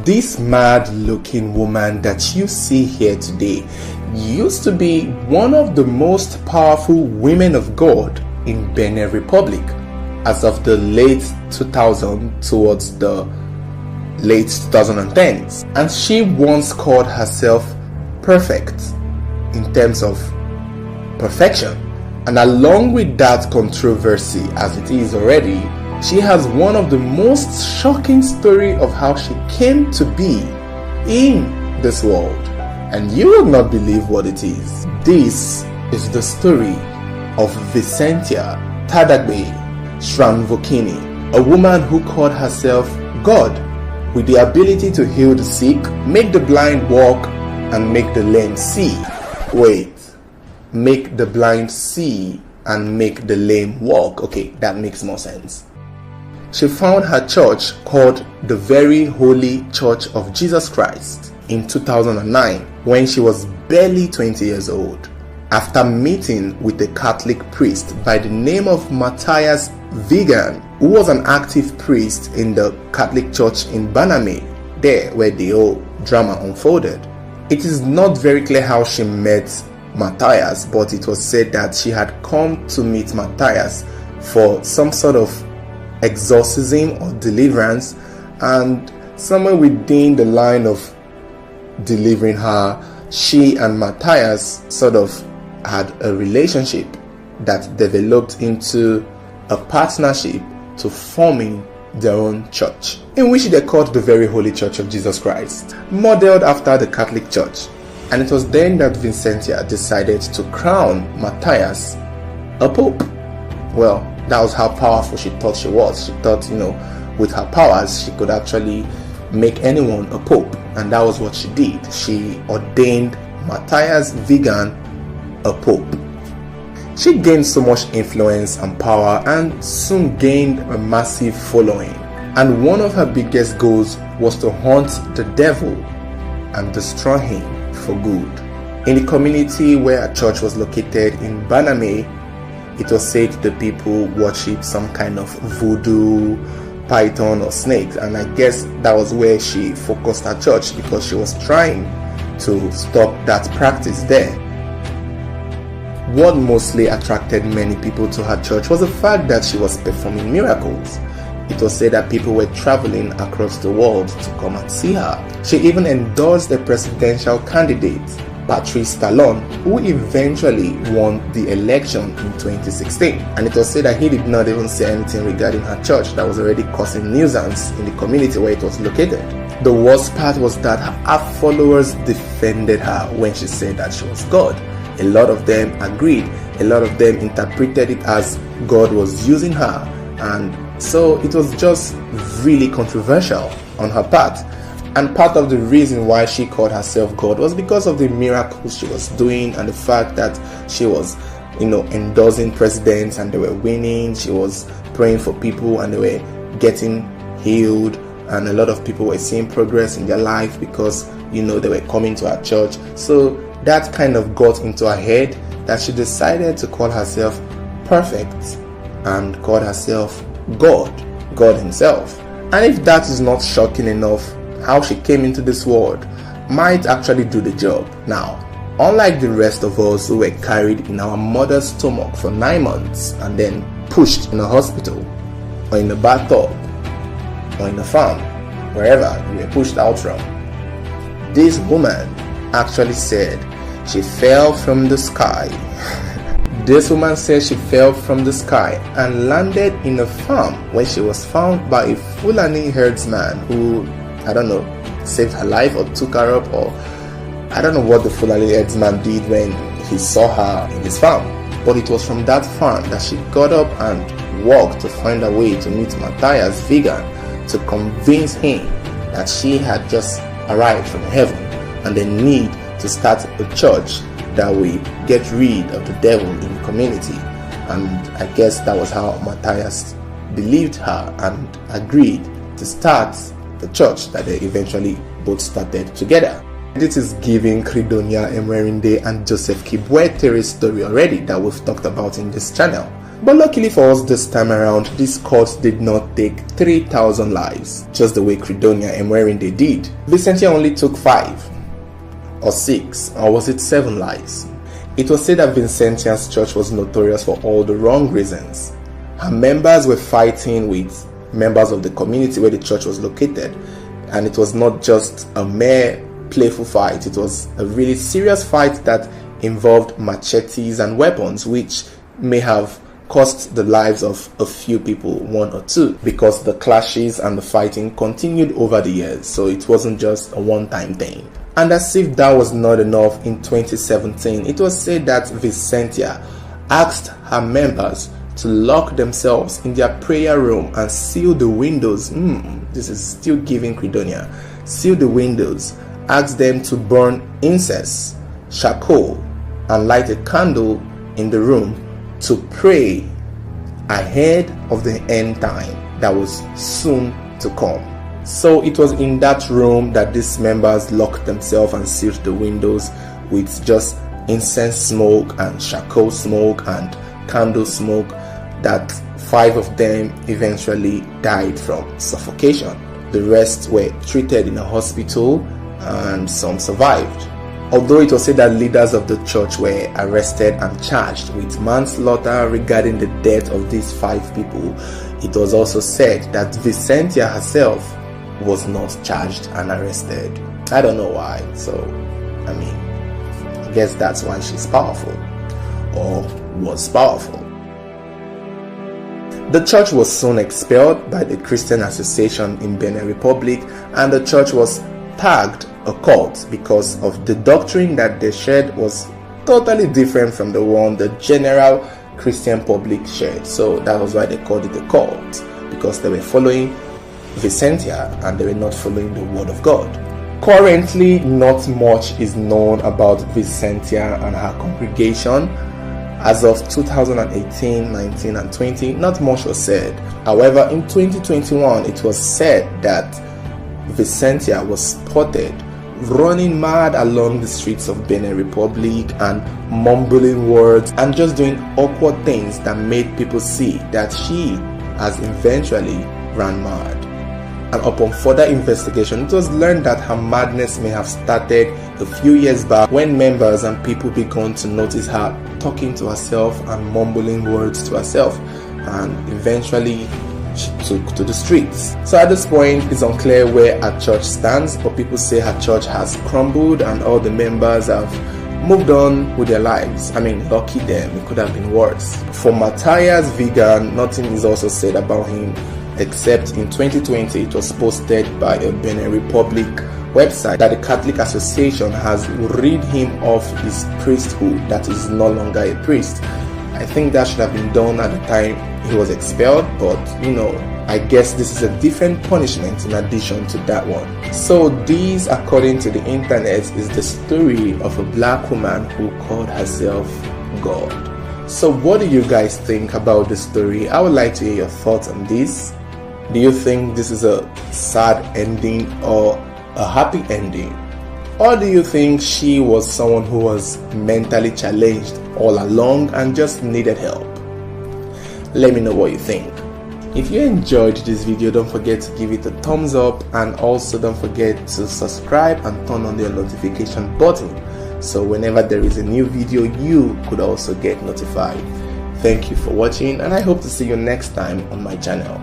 This mad-looking woman that you see here today used to be one of the most powerful women of God in Benin Republic as of the late 2000 towards the late 2010s, and she once called herself perfect in terms of perfection. And along with that controversy as it is already, she has one of the most shocking stories of how she came to be in this world, and you will not believe what it is. This is the story of Vicentia Tadagbe Shranvokini, a woman who called herself God, with the ability to heal the sick, make the blind walk, and make the lame see. Wait, make the blind see and make the lame walk. Okay, that makes more sense. She found her church called the Very Holy Church of Jesus Christ in 2009 when she was barely 20 years old, after meeting with a Catholic priest by the name of Matthias Vegan, who was an active priest in the Catholic Church in Benin, there where the whole drama unfolded. It is not very clear how she met Matthias, but it was said that she had come to meet Matthias for some sort of exorcism or deliverance, and somewhere within the line of delivering her, she and Matthias sort of had a relationship that developed into a partnership to forming their own church, in which they called the Very Holy Church of Jesus Christ, modeled after the Catholic Church. And it was then that Vicentia decided to crown Matthias a pope. Well, that was how powerful she thought she was. She thought, with her powers, she could actually make anyone a pope. And that was what she did. She ordained Matthias Vegan a pope. She gained so much influence and power and soon gained a massive following. And one of her biggest goals was to hunt the devil and destroy him for good. In the community where a church was located in Benin, it was said the people worshipped some kind of voodoo, python or snakes, and I guess that was where she focused her church because she was trying to stop that practice there. What mostly attracted many people to her church was the fact that she was performing miracles. It was said that people were traveling across the world to come and see her. She even endorsed a presidential candidate, Patrice Talon, who eventually won the election in 2016. And it was said that he did not even say anything regarding her church that was already causing nuisance in the community where it was located. The worst part was that her followers defended her when she said that she was God. A lot of them agreed. A lot of them interpreted it as God was using her. And so it was just really controversial on her part. And part of the reason why she called herself God was because of the miracles she was doing and the fact that she was, endorsing presidents and they were winning. She was praying for people and they were getting healed. And a lot of people were seeing progress in their life because, they were coming to her church. So that kind of got into her head that she decided to call herself perfect and call herself God himself. And if that is not shocking enough, how she came into this world might actually do the job. Now, unlike the rest of us who were carried in our mother's stomach for 9 months and then pushed in a hospital or in a bathtub or in a farm, wherever you were pushed out from, this woman actually said she fell from the sky. This woman said she fell from the sky and landed in a farm where she was found by a Fulani herdsman who, saved her life or took her up, or I don't know what the Fulani herdsman did when he saw her in his farm. But it was from that farm that she got up and walked to find a way to meet Matthias Vegan to convince him that she had just arrived from heaven and they need to start a church that will get rid of the devil in the community. And I guess that was how Matthias believed her and agreed to start the church that they eventually both started together. This is giving Credonia Emerinde and Joseph Kibwetere's story already that we've talked about in this channel. But luckily for us this time around, this cult did not take 3,000 lives, just the way Credonia and Emerin they did. Vicentia only took 5 or 6, or was it 7 lives? It was said that Vicentia's church was notorious for all the wrong reasons. Her members were fighting with members of the community where the church was located, and it was not just a mere playful fight. It was a really serious fight that involved machetes and weapons, which may have cost the lives of a few people, 1 or 2, because the clashes and the fighting continued over the years, so it wasn't just a one-time thing. And as if that was not enough, in 2017 it was said that Vicentia asked her members to lock themselves in their prayer room and seal the windows. This is still giving Credonia. Seal the windows, asked them to burn incense, charcoal, and light a candle in the room to pray ahead of the end time that was soon to come. So it was in that room that these members locked themselves and sealed the windows with just incense smoke and charcoal smoke and candle smoke, that 5 of them eventually died from suffocation. The rest were treated in a hospital and some survived. Although it was said that leaders of the church were arrested and charged with manslaughter regarding the death of these 5 people, it was also said that Vicentia herself was not charged and arrested. I don't know why, so I guess that's why she's powerful, or was powerful. The church was soon expelled by the Christian Association in Benin Republic, and the church was tagged a cult because of the doctrine that they shared was totally different from the one the general Christian public shared. So that was why they called it a cult, because they were following Vicentia and they were not following the word of God. Currently, not much is known about Vicentia and her congregation. As of 2018, 19 and 20, not much was said. However, in 2021, it was said that Vicentia was spotted running mad along the streets of Benin Republic and mumbling words and just doing awkward things that made people see that she has eventually ran mad. And upon further investigation, it was learned that her madness may have started a few years back when members and people began to notice her talking to herself and mumbling words to herself, and eventually she took to the streets. So at this point, it's unclear where her church stands, but people say her church has crumbled and all the members have moved on with their lives. Lucky them, it could have been worse. For Matthias Vegan, nothing is also said about him, except in 2020 it was posted by a Benin Republic website that the Catholic Association has rid him of his priesthood, that is no longer a priest. I think that should have been done at the time he was expelled, but I guess this is a different punishment in addition to that one. So this, according to the internet, is the story of a black woman who called herself God. So what do you guys think about the story? I would like to hear your thoughts on this. Do you think this is a sad ending or a happy ending? Or do you think she was someone who was mentally challenged all along and just needed help? Let me know what you think. If you enjoyed this video, don't forget to give it a thumbs up, and also don't forget to subscribe and turn on the notification button so whenever there is a new video you could also get notified. Thank you for watching, and I hope to see you next time on my channel.